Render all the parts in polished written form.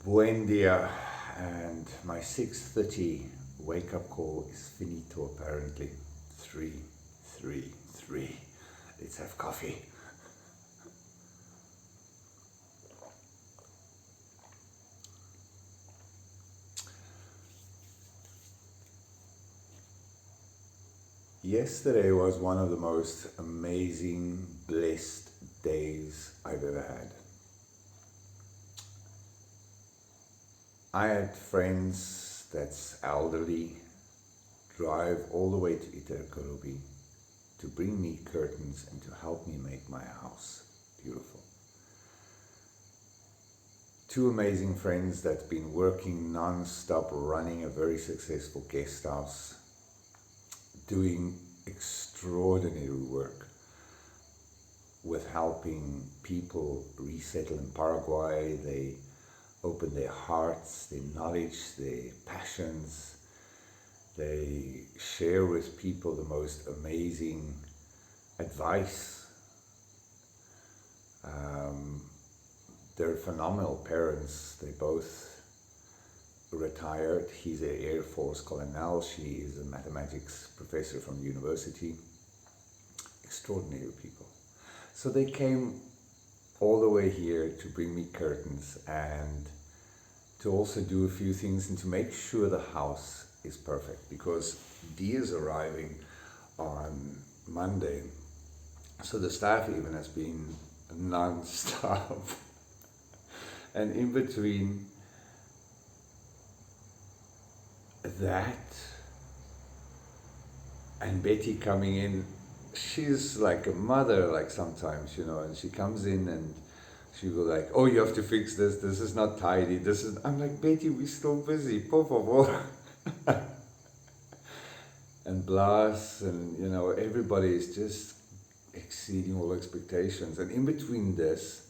Buen dia, and my 6:30 wake-up call is finito apparently. 3. Let's have coffee. Yesterday was one of the most amazing, blessed days I've ever had. I had friends that's elderly drive all the way to Iterkarubi to bring me curtains and to help me make my house beautiful. Two amazing friends that's been working non-stop, running a very successful guest house, doing extraordinary work with helping people resettle in Paraguay. They open their hearts, their knowledge, their passions. They share with people the most amazing advice. They're phenomenal parents. They both retired. He's an Air Force colonel. She is a mathematics professor from the university. Extraordinary people. So they came all the way here to bring me curtains and to also do a few things and to make sure the house is perfect, because Dee is arriving on Monday. So the staff even has been non-stop. And in between that and Betty coming in, she's like a mother, like sometimes, and she comes in and she will like, oh, you have to fix this is not tidy, I'm like, Betty, we're still busy, por favor. And Blas, and everybody is just exceeding all expectations. And in between this,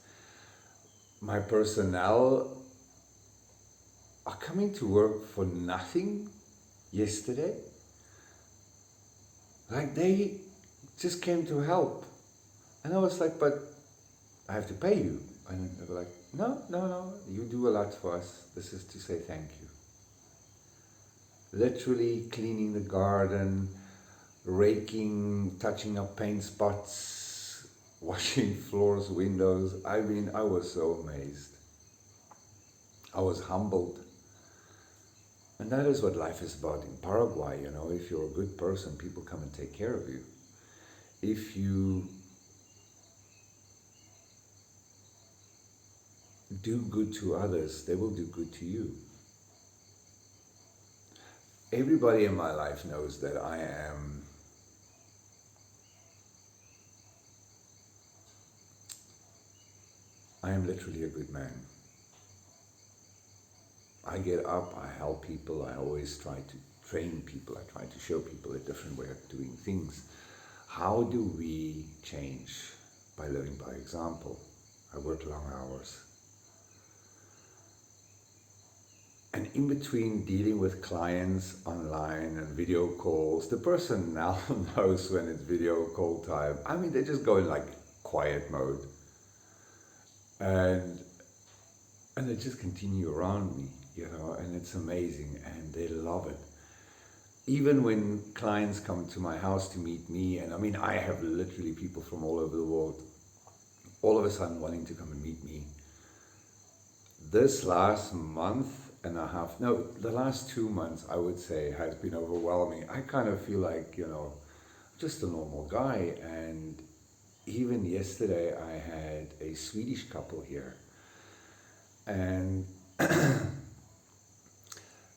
my personnel are coming to work for nothing yesterday. Like, they just came to help. And I was like, but I have to pay you. And they were like, no, you do a lot for us. This is to say thank you. Literally cleaning the garden, raking, touching up paint spots, washing floors, windows. I mean, I was so amazed. I was humbled. And that is what life is about in Paraguay, if you're a good person, people come and take care of you. If you do good to others, they will do good to you. Everybody in my life knows that I am literally a good man. I get up, I help people, I always try to train people, I try to show people a different way of doing things. How do we change? By learning by example. I work long hours. And in between dealing with clients online and video calls, the person now knows when it's video call time. I mean, they just go in like quiet mode. And they just continue around me, and it's amazing, and they love it. Even when clients come to my house to meet me, and I mean, I have literally people from all over the world, all of a sudden wanting to come and meet me. This last month and a half, no, the last 2 months, I would say, has been overwhelming. I kind of feel like, just a normal guy. And even yesterday, I had a Swedish couple here. And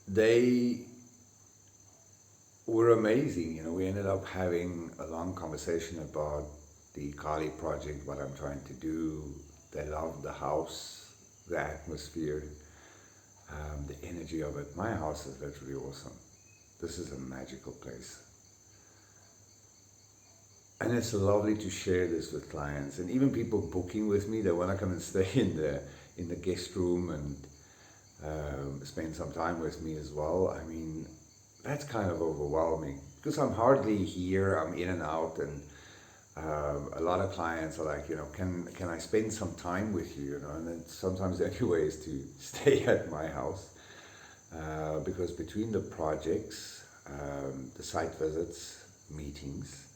they were amazing. We ended up having a long conversation about the Kali project, what I'm trying to do. They loved the house, the atmosphere, the energy of it. My house is literally awesome. This is a magical place. And it's lovely to share this with clients, and even people booking with me, they want to come and stay in the guest room and spend some time with me as well. I mean, that's kind of overwhelming because I'm hardly here. I'm in and out, and A lot of clients are like, can I spend some time with you, and then sometimes the only way is to stay at my house, because between the projects, the site visits, meetings,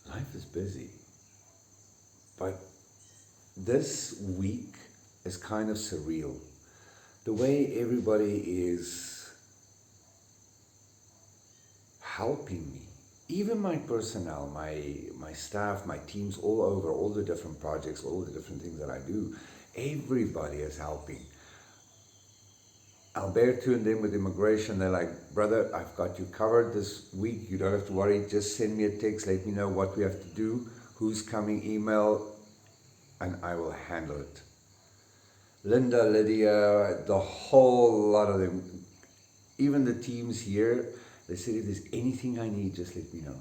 life is busy. But this week is kind of surreal. The way everybody is helping me, even my personnel, my staff, my teams all over, all the different projects, all the different things that I do, everybody is helping. Alberto and them with immigration, they're like, brother, I've got you covered this week. You don't have to worry. Just send me a text. Let me know what we have to do, who's coming, email, and I will handle it. Linda, Lydia, the whole lot of them, even the teams here, they said, if there's anything I need, just let me know.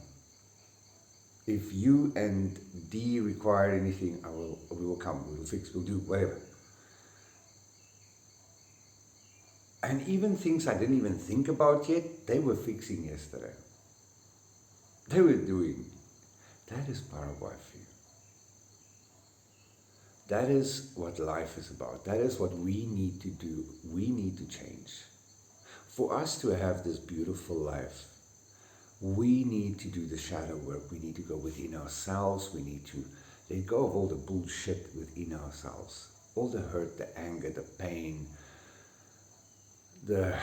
If you and Dee require anything, we will come, we will fix, we'll do whatever. And even things I didn't even think about yet, they were fixing yesterday. They were doing. That is Paraguay for you. That is what life is about. That is what we need to do. We need to change. For us to have this beautiful life, we need to do the shadow work. We need to go within ourselves. We need to let go of all the bullshit within ourselves. All the hurt, the anger, the pain, the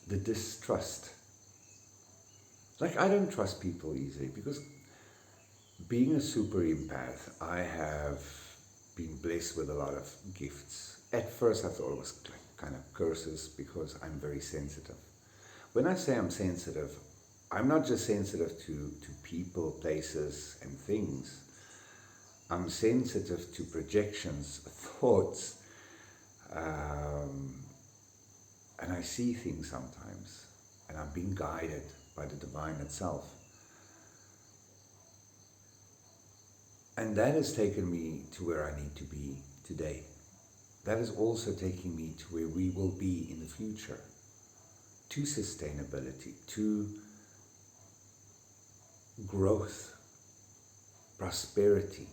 distrust. Like, I don't trust people easily because being a super empath, I have been blessed with a lot of gifts. At first I thought it was kind of curses because I'm very sensitive. When I say I'm sensitive, I'm not just sensitive to people, places and things. I'm sensitive to projections, thoughts, and I see things sometimes, and I'm being guided by the divine itself. And that has taken me to where I need to be today. That is also taking me to where we will be in the future, to sustainability, to growth, prosperity,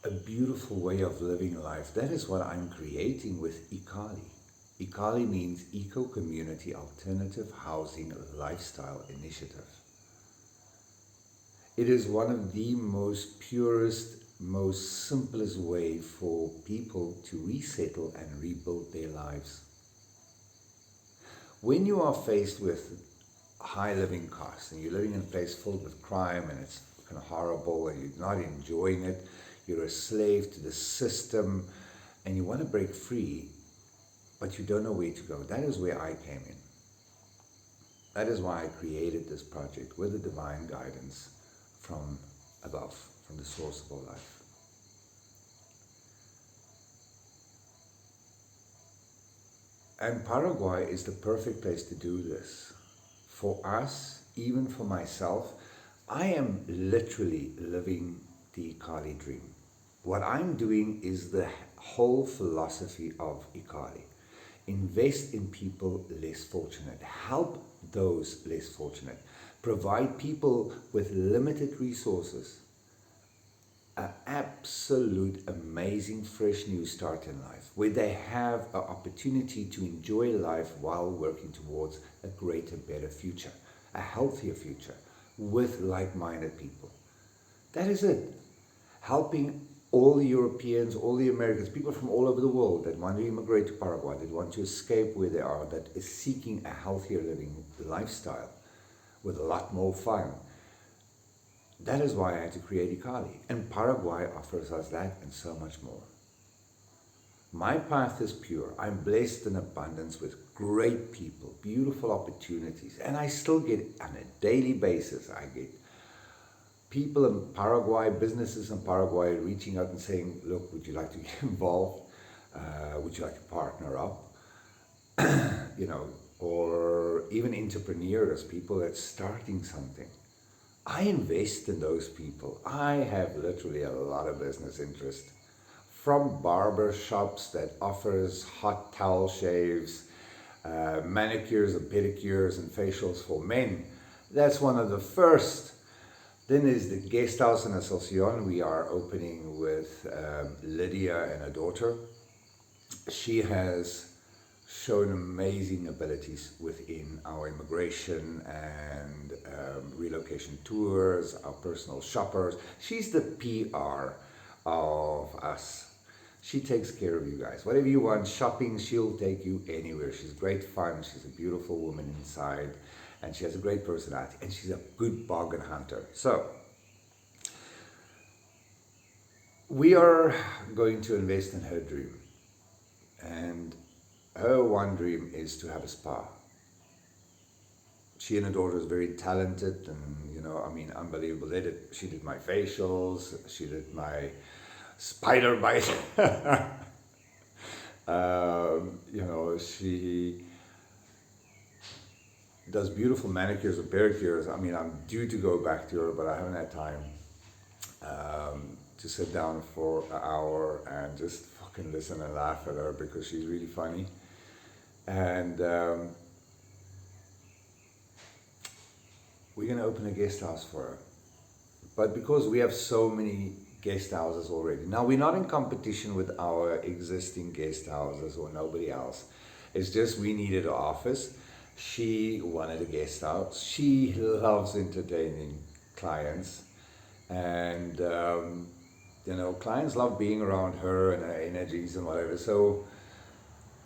a beautiful way of living life. That is what I'm creating with Ikali. Ikali means Eco-Community Alternative Housing Lifestyle Initiative. It is one of the most purest, most simplest way for people to resettle and rebuild their lives. When you are faced with high living costs and you're living in a place filled with crime and it's kind of horrible and you're not enjoying it, you're a slave to the system and you want to break free, but you don't know where to go. That is where I came in. That is why I created this project with the divine guidance from above, from the source of all life. And Paraguay is the perfect place to do this. For us, even for myself, I am literally living the Ikali dream. What I'm doing is the whole philosophy of Ikali. Invest in people less fortunate. Help those less fortunate. Provide people with limited resources an absolute amazing fresh new start in life, where they have an opportunity to enjoy life while working towards a greater, better future, a healthier future with like-minded people. That is it. Helping all the Europeans, all the Americans, people from all over the world that want to immigrate to Paraguay, that want to escape where they are, that is seeking a healthier living lifestyle with a lot more fun. That is why I had to create Ikali. And Paraguay offers us that and so much more. My path is pure. I'm blessed in abundance with great people, beautiful opportunities. And I still get, on a daily basis, I get people in Paraguay, businesses in Paraguay reaching out and saying, look, would you like to get involved? Would you like to partner up? Or even entrepreneurs, people that's starting something. I invest in those people. I have literally a lot of business interest. From barber shops that offers hot towel shaves, manicures and pedicures and facials for men, That's one of the first. Then there's the guest house in Asunción. We are opening with Lydia and her daughter. She has shown amazing abilities within our immigration and relocation tours, our personal shoppers. She's the PR of us. She takes care of you guys. Whatever you want, shopping, she'll take you anywhere. She's great fun. She's a beautiful woman inside. And she has a great personality. And she's a good bargain hunter. So, we are going to invest in her dream. And her one dream is to have a spa. She and her daughter is very talented and, unbelievable. She did my facials. She did my spider bite. She does beautiful manicures and pedicures. I'm due to go back to her, but I haven't had time to sit down for an hour and just fucking listen and laugh at her because she's really funny. And we're going to open a guest house for her. But because we have so many guest houses already. Now, we're not in competition with our existing guest houses or nobody else. It's just we needed an office. She wanted a guest house. She loves entertaining clients. And, clients love being around her and her energies and whatever. So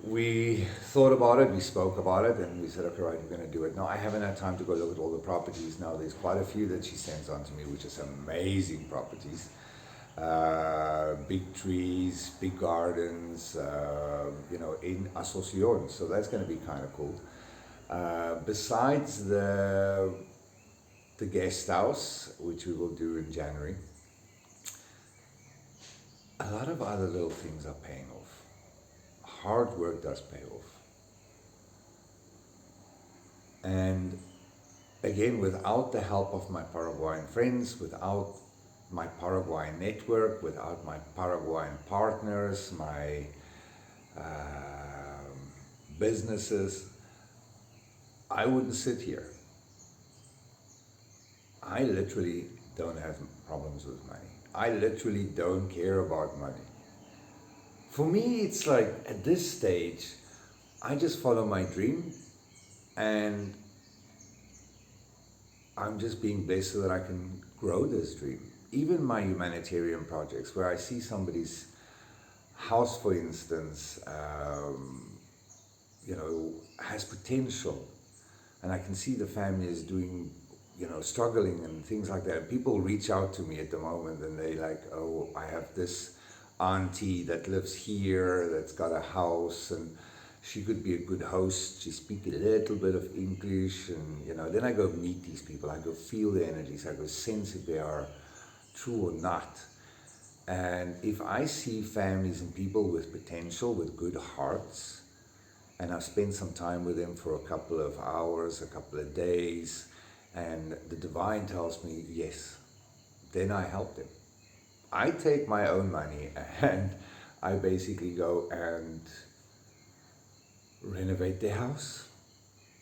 we thought about it, we spoke about it, and we said, okay, right, we're going to do it. Now, I haven't had time to go look at all the properties. Now, there's quite a few that she sends on to me, which is amazing properties. Big trees, big gardens, in Asunción. So that's going to be kind of cool. Besides the guest house, which we will do in January, a lot of other little things are paying off. Hard work does pay off. And again, without the help of my Paraguayan friends, without my Paraguayan network, without my Paraguayan partners, my businesses, I wouldn't sit here. I literally don't have problems with money. I literally don't care about money. For me, it's like at this stage, I just follow my dream and I'm just being blessed so that I can grow this dream. Even my humanitarian projects, where I see somebody's house, for instance, has potential, and I can see the family is doing, struggling and things like that. People reach out to me at the moment and they like, oh, I have this auntie that lives here, that's got a house, and she could be a good host. She speaks a little bit of English, and then I go meet these people. I go feel the energies. I go sense if they are true or not. And if I see families and people with potential, with good hearts, and I've spent some time with them for a couple of hours, a couple of days, and the divine tells me yes, then I help them. I take my own money and I basically go and renovate their house,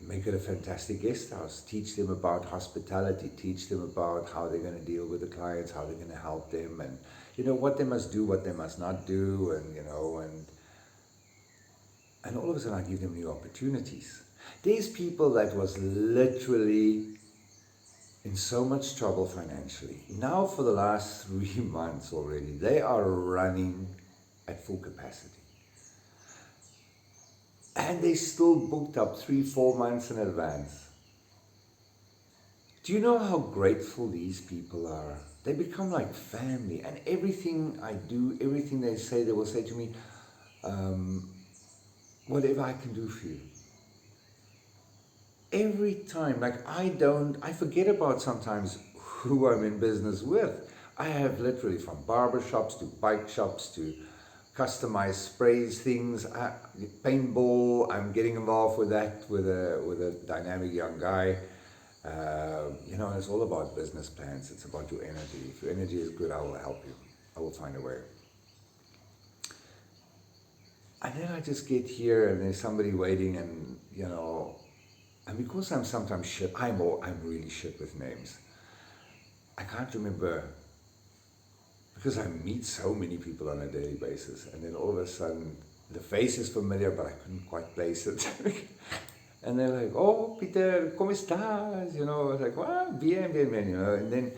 make it a fantastic guest house, teach them about hospitality, teach them about how they're going to deal with the clients, how they're going to help them, and what they must do, what they must not do, and all of a sudden I give them new opportunities. These people that was literally in so much trouble financially, now for the last 3 months already, they are running at full capacity. And they still booked up 3-4 months in advance. Do you know how grateful these people are? They become like family, and everything I do, everything they say, they will say to me, whatever I can do for you. Every time, I forget about sometimes who I'm in business with. I have literally from barber shops to bike shops to customized sprays, things, paintball. I'm getting involved with that with a dynamic young guy. It's all about business plans. It's about your energy. If your energy is good, I will help you. I will find a way. And then I just get here and there's somebody waiting, and And because I'm sometimes shit, I'm really shit with names. I can't remember, because I meet so many people on a daily basis, and then all of a sudden the face is familiar, but I couldn't quite place it. And they're like, "Oh, Peter, ¿cómo estás?" You know, I was like, "Well, bien, bien, bien," you know. And then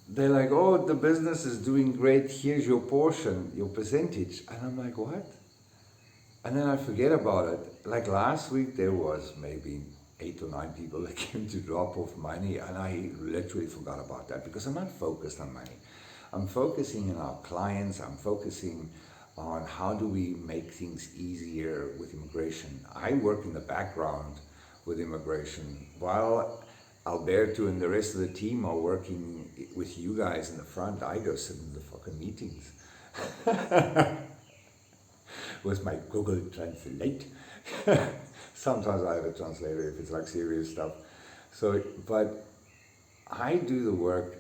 they're like, "Oh, the business is doing great. Here's your portion, your percentage." And I'm like, "What?" And then I forget about it. Like last week, there was maybe 8 or 9 people that came to drop off money, and I literally forgot about that because I'm not focused on money. I'm focusing on our clients. I'm focusing on how do we make things easier with immigration. I work in the background with immigration while Alberto and the rest of the team are working with you guys in the front. I go sit in the fucking meetings with my Google Translate. Sometimes I have a translator if it's like serious stuff. So, but I do the work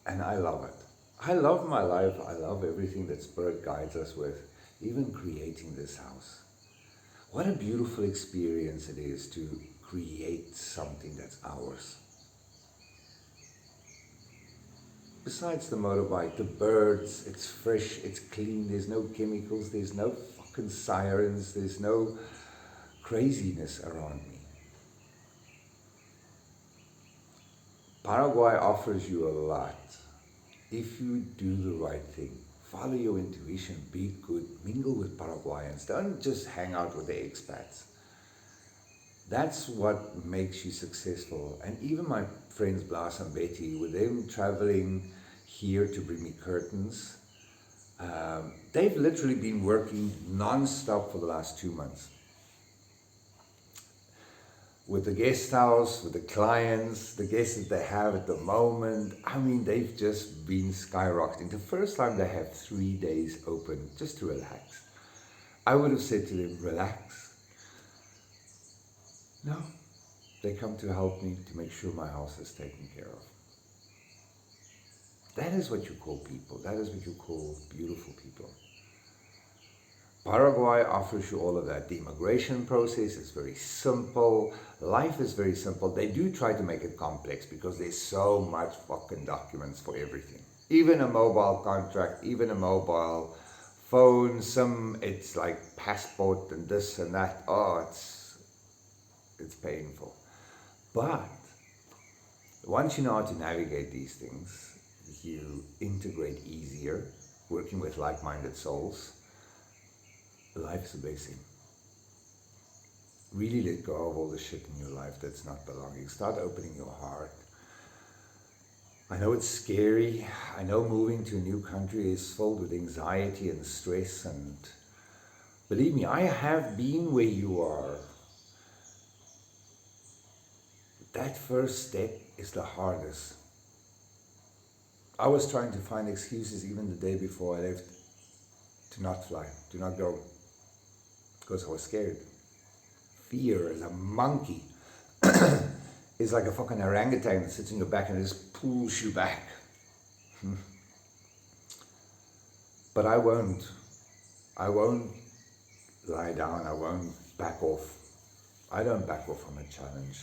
and I love it. I love my life. I love everything that Spirit guides us with, even creating this house. What a beautiful experience it is to create something that's ours. Besides the motorbike, the birds, it's fresh, it's clean, there's no chemicals, there's no fucking sirens, there's no craziness around me. Paraguay offers you a lot if you do the right thing. Follow your intuition, be good, mingle with Paraguayans, don't just hang out with the expats. That's what makes you successful. And even my friends Blas and Betty, with them traveling here to bring me curtains, they've literally been working non-stop for the last 2 months. With the guest house, with the clients, the guests that they have at the moment, I mean, they've just been skyrocketing. The first time they have 3 days open just to relax. I would have said to them, relax. No, they come to help me to make sure my house is taken care of. That is what you call people. That is what you call beautiful people. Paraguay offers you all of that. The immigration process is very simple. Life is very simple. They do try to make it complex because there's so much fucking documents for everything. Even a mobile contract, even a mobile phone, it's like passport and this and that. Oh, it's painful. But once you know how to navigate these things, you integrate easier, working with like-minded souls. Life is a blessing. Really let go of all the shit in your life that's not belonging. Start opening your heart. I know it's scary. I know moving to a new country is filled with anxiety and stress, and believe me, I have been where you are. That first step is the hardest. I was trying to find excuses even the day before I left to not fly, to not go, because I was scared. Fear is a monkey. It's like a fucking orangutan that sits in your back and just pulls you back. But I won't lie down, I won't back off. I don't back off from a challenge.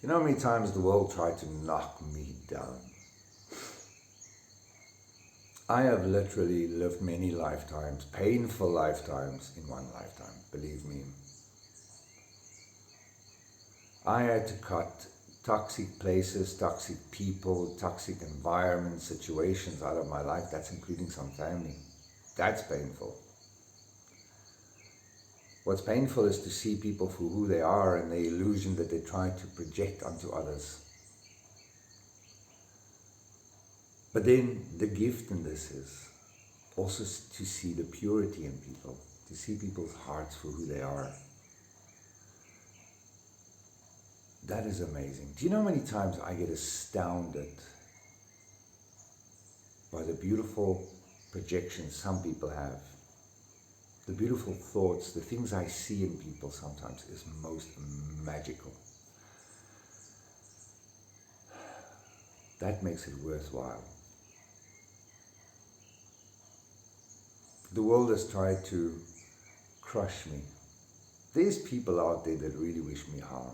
You know how many times the world tried to knock me down? I have literally lived many lifetimes, painful lifetimes in one lifetime, believe me. I had to cut toxic places, toxic people, toxic environments, situations out of my life. That's including some family. That's painful. What's painful is to see people for who they are and the illusion that they try to project onto others. But then the gift in this is also to see the purity in people, to see people's hearts for who they are. That is amazing. Do you know how many times I get astounded by the beautiful projections some people have? The beautiful thoughts, the things I see in people sometimes is most magical. That makes it worthwhile. The world has tried to crush me. There's people out there that really wish me harm.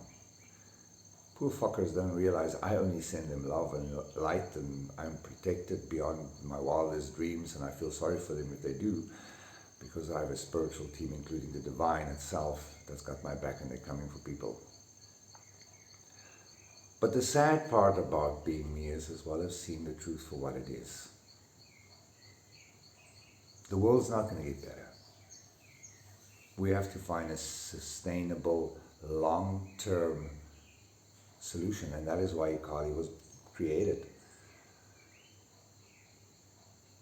Poor fuckers don't realize I only send them love and light, and I'm protected beyond my wildest dreams, and I feel sorry for them if they do, because I have a spiritual team, including the divine itself, that's got my back, and they're coming for people. But the sad part about being me is as well as seeing the truth for what it is. The world's not going to get better. We have to find a sustainable, long-term solution, and that is why Kali was created.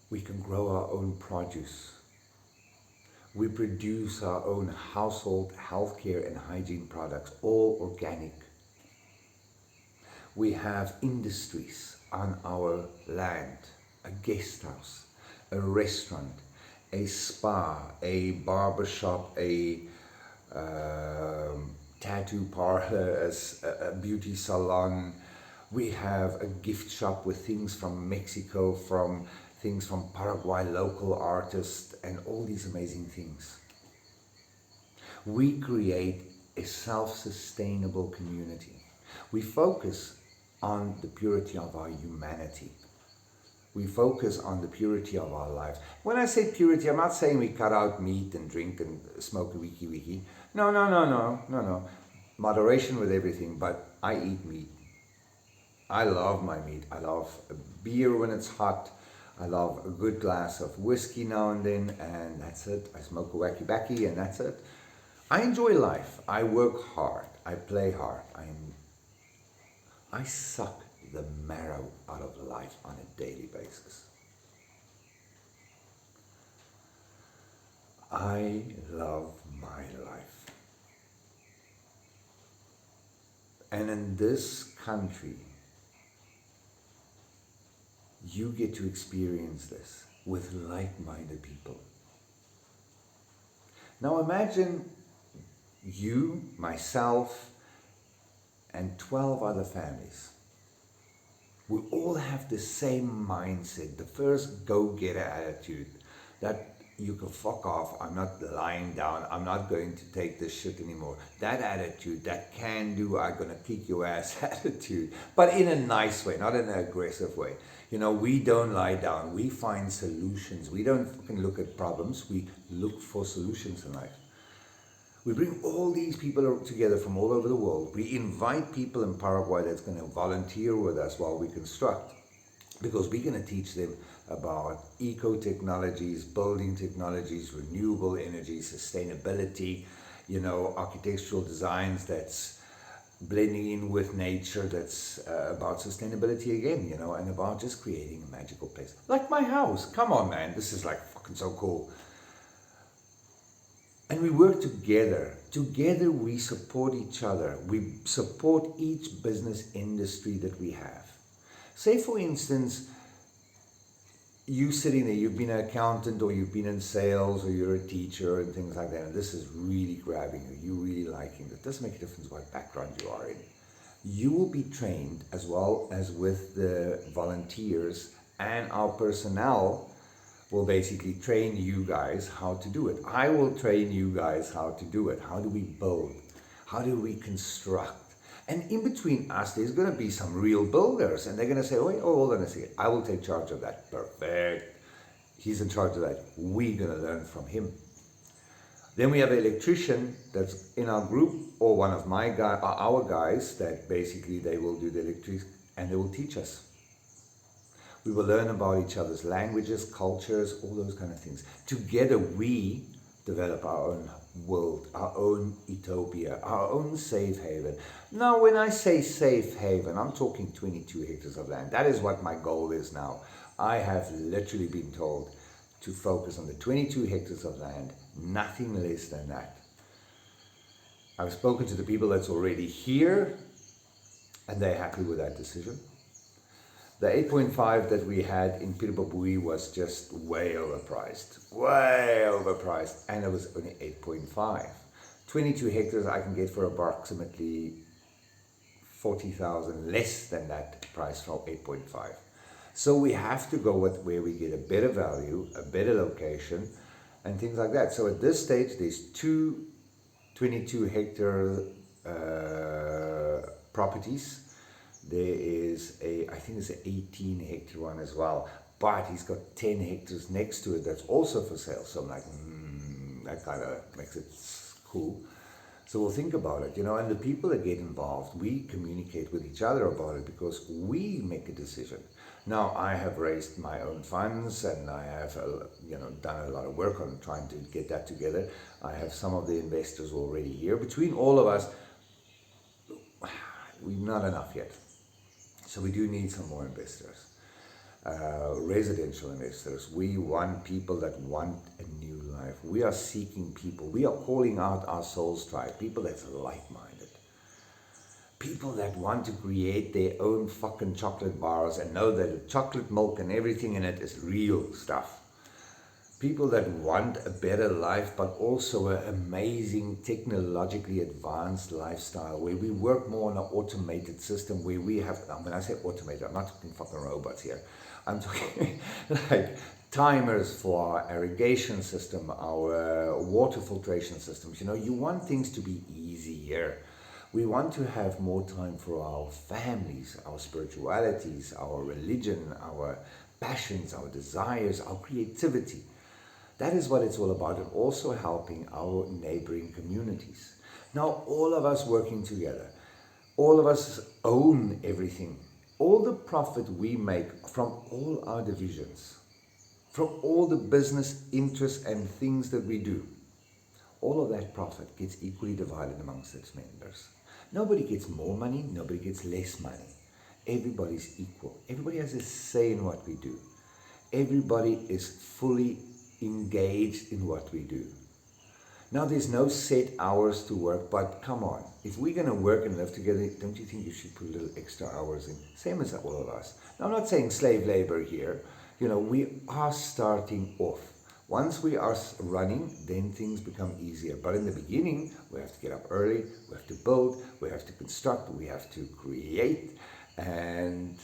We can grow our own produce. We produce our own household, healthcare and hygiene products, all organic. We have industries on our land, a guest house, a restaurant, a spa, a barber shop, a tattoo parlor, a beauty salon. We have a gift shop with things from Mexico, from things from Paraguay, local artists, and all these amazing things. We create a self-sustainable community. We focus on the purity of our humanity. We focus on the purity of our lives. When I say purity, I'm not saying we cut out meat and drink and smoke a wiki. No. Moderation with everything, but I eat meat. I love my meat. I love a beer when it's hot. I love a good glass of whiskey now and then, and that's it. I smoke a wacky backy, and that's it. I enjoy life. I work hard. I play hard. I suck the marrow out of life on a daily basis. I love my life. And in this country, you get to experience this with like-minded people. Now imagine you, myself, and 12 other families. We all have the same mindset, the first go-getter attitude, that you can fuck off, I'm not lying down, I'm not going to take this shit anymore. That attitude, that can do, I'm gonna kick your ass attitude, but in a nice way, not in an aggressive way. You know, we don't lie down, we find solutions. We don't fucking look at problems, we look for solutions in life. We bring all these people together from all over the world. We invite people in Paraguay that's going to volunteer with us while we construct, because we're going to teach them about eco-technologies, building technologies, renewable energy, sustainability, you know, architectural designs that's blending in with nature, that's about sustainability again, you know, and about just creating a magical place. Like my house. Come on, man. This is like fucking so cool. And we work together. Together we support each other. We support each business industry that we have. Say for instance, you sitting there, you've been an accountant or you've been in sales or you're a teacher and things like that, and this is really grabbing you, you're really liking it. It doesn't make a difference what background you are in. You will be trained as well as with the volunteers, and our personnel will basically train you guys how to do it. I will train you guys how to do it. How do we build? How do we construct? And in between us, there's going to be some real builders, and they're going to say, oh, hold on a second, I will take charge of that. Perfect. He's in charge of that. We're going to learn from him. Then we have an electrician that's in our group, or one of our guys, that basically they will do the electric, and they will teach us. We will learn about each other's languages, cultures, all those kind of things. Together we develop our own world, our own utopia, our own safe haven. Now when I say safe haven, I'm talking 22 hectares of land. That is what my goal is now. I have literally been told to focus on the 22 hectares of land, nothing less than that. I've spoken to the people that's already here, and they're happy with that decision. The 8.5 that we had in Piribabui was just way overpriced, and it was only 8.5. 22 hectares I can get for approximately 40,000, less than that price from 8.5. So we have to go with where we get a better value, a better location, and things like that. So at this stage, there's two 22 hectare properties. There is I think it's an 18 hectare one as well, but he's got 10 hectares next to it that's also for sale. So I'm like, that kind of makes it cool. So we'll think about it, and the people that get involved, we communicate with each other about it because we make a decision. Now, I have raised my own funds and I have, done a lot of work on trying to get that together. I have some of the investors already here. Between all of us, we're not enough yet. So we do need some more investors. Residential investors. We want people that want a new life. We are seeking people. We are calling out our soul's tribe. People that's like-minded. People that want to create their own fucking chocolate bars and know that the chocolate milk and everything in it is real stuff. People that want a better life, but also an amazing, technologically advanced lifestyle where we work more on an automated system where we have, when I say automated, I'm not talking fucking robots here. I'm talking like timers for our irrigation system, our water filtration systems. You want things to be easier. We want to have more time for our families, our spiritualities, our religion, our passions, our desires, our creativity. That is what it's all about, and also helping our neighboring communities. Now, all of us working together, all of us own everything. All the profit we make from all our divisions, from all the business interests and things that we do, all of that profit gets equally divided amongst its members. Nobody gets more money, nobody gets less money. Everybody's equal. Everybody has a say in what we do. Everybody is fully engaged in what we do. Now, there's no set hours to work, but come on. If we're going to work and live together, don't you think you should put a little extra hours in? Same as all of us. Now, I'm not saying slave labor here. We are starting off. Once we are running, then things become easier. But in the beginning, we have to get up early, we have to build, we have to construct, we have to create and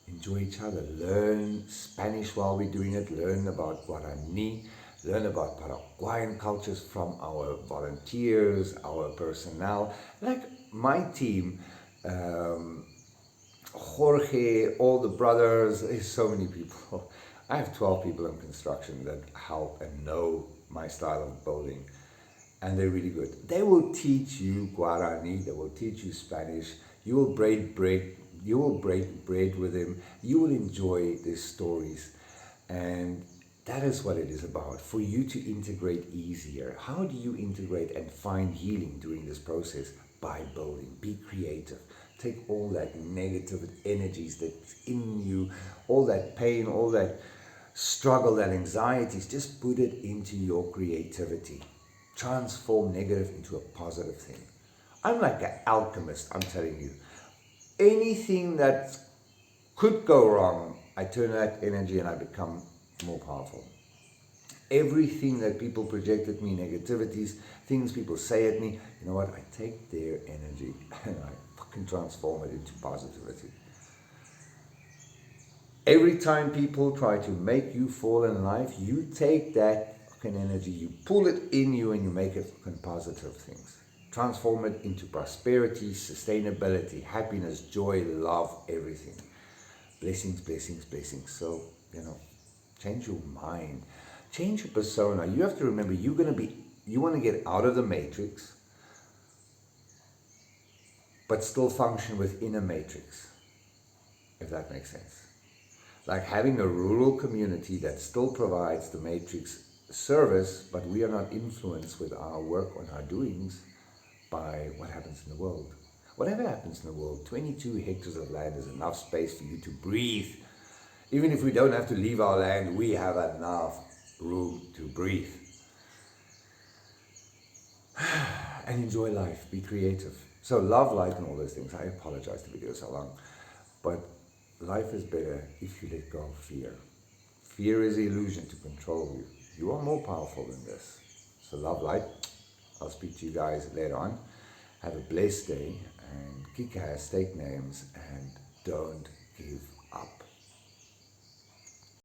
enjoy each other. Learn Spanish while we're doing it, learn about Guarani, learn about Paraguayan cultures from our volunteers, our personnel. Like my team, Jorge, all the brothers, there's so many people. I have 12 people in construction that help and know my style of building, and they're really good. They will teach you Guarani, they will teach you Spanish, you will break bread with them, you will enjoy their stories, and that is what it is about, for you to integrate easier. How do you integrate and find healing during this process? By building. Be creative. Take all that negative energies that's in you, all that pain, all that struggle, that anxieties, just put it into your creativity. Transform negative into a positive thing. I'm like an alchemist, I'm telling you. Anything that could go wrong, I turn that energy and I become more powerful. Everything that people project at me, negativities, things people say at me, you know what, I take their energy and I fucking transform it into positivity. Every time people try to make you fall in life, you take that fucking energy, you pull it in you and you make it fucking positive things. Transform it into prosperity, sustainability, happiness, joy, love, everything. Blessings, blessings, blessings. So, change your mind. Change your persona. You have to remember, you want to get out of the matrix, but still function within a matrix, if that makes sense. Like having a rural community that still provides the matrix service, but we are not influenced with our work on our doings by what happens in the world. Whatever happens in the world, 22 hectares of land is enough space for you to breathe. Even if we don't have to leave our land, we have enough room to breathe. And enjoy life, be creative. So love, light, and all those things. I apologize the video is so long, but life is better if you let go of fear. Fear is an illusion to control you. You are more powerful than this. So love, light. I'll speak to you guys later on. Have a blessed day and kick ass, take names, and don't give up.